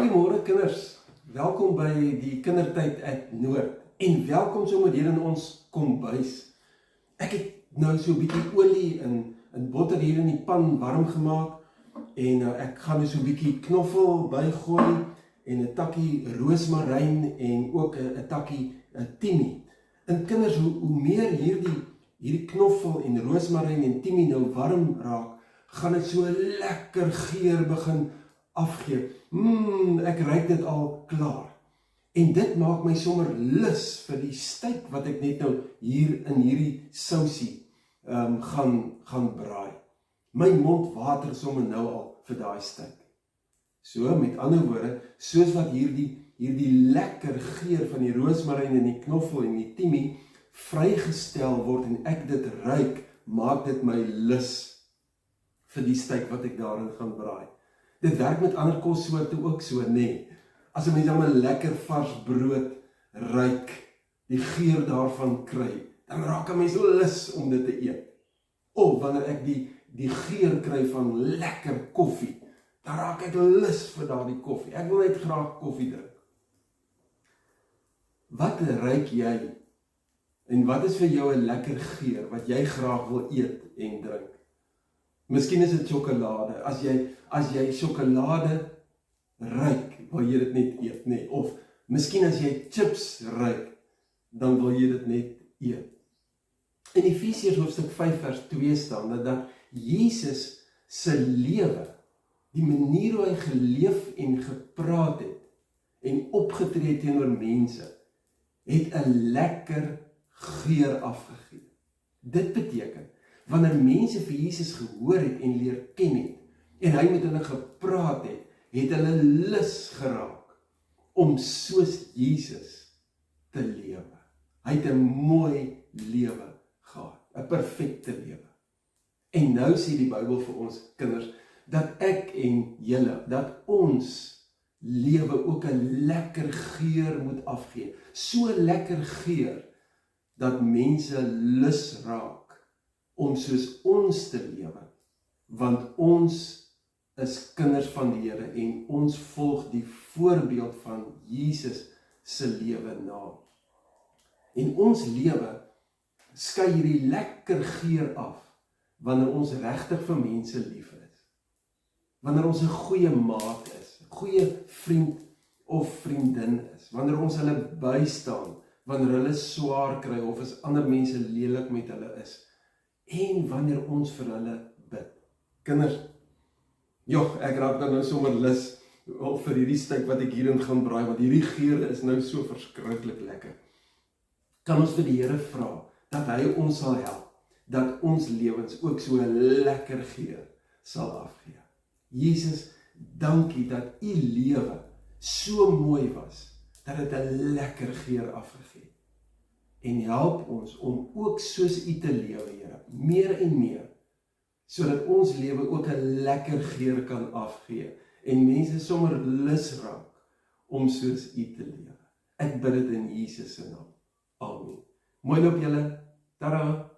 Goeiemôre kinders, welkom by die kindertyd at Noord en welkom sommer hier in ons kombuis. Ek het nou so 'n bietjie olie en botter hier in die pan warm gemaak en ek gaan nou so 'n bietjie knoffel bygooi en 'n takkie roosmaryn en ook 'n takkie timie. En kinders, hoe meer hierdie knoffel en roosmaryn en timie nou warm raak, gaan dit so 'n lekker geur begin afgee. Ek ruik dit al klaar. En dit maak my sommer lus vir die steak wat ek net nou hier in hierdie sousie gaan braai. My mond water sommer nou al vir daai steak. So, met ander woorde, soos wat hierdie lekker geur van die roosmaryn en die knoffel en die timie vrygestel word en ek dit ruik, maak dit my lus vir die steak wat ek daarin gaan braai. Dit werk met ander kossoorte ook so, nee. As 'n mens dan 'n lekker vars brood ruik, die geur daarvan kry, dan raak 'n mens lus om dit te eet. Of wanneer ek die geur kry van lekker koffie, dan raak ek lus vir daardie koffie. Ek wil net graag koffie drink. Wat ruik jy? En wat is vir jou 'n lekker geur wat jy graag wil eet en drink? Miskien is dit sjokolade. As jy sjokolade ruik, wil jy dit net eet, nee. Of miskien as jy chips ruik, dan wil jy dit net eet. In Efesiërs hoofstuk 5 vers 2 staan dat Jesus se lewe, die manier hoe hy geleef en gepraat het en opgetree teenoor mense, het 'n lekker geur afgegee. Dit beteken, wanneer mense vir Jesus gehoor het en leer ken het, en hy met hulle gepraat het, het hulle lus geraak om soos Jesus te lewe. Hy het 'n mooi lewe gehad, 'n perfekte lewe. En nou sê die Bybel vir ons kinders, dat ek en julle, dat ons lewe ook 'n lekker geur moet afgee. So lekker geur, dat mense lus raak om soos ons te lewe, want ons is kinders van die Here en ons volg die voorbeeld van Jesus se lewe na. En ons lewe skei hierdie lekker geur af wanneer ons regtig vir mense lief is. Wanneer ons 'n goeie maat is, 'n goeie vriend of vriendin is, wanneer ons hulle bystaan, wanneer hulle swaar kry of as ander mense lelik met hulle is, en wanneer ons vir hulle bid. Kinders, ek raak dan nou sommer lus vir hierdie steak wat ek hierin gaan braai, want hierdie geur is nou so verskriklik lekker. Kan ons vir die Here vra, dat hy ons sal help, dat ons lewens ook so 'n lekker geur sal afgee. Jesus, dankie dat u lewe so mooi was, dat dit 'n lekker geur afgegee het. En help ons om ook soos u te lewe, Here, meer en meer, sodat ons lewe ook 'n lekker geur kan afgee, en mense sommer lus raak om soos u te lewe. Ek bid dit in Jesus se naam. Amen. Mooi loop julle. Tada!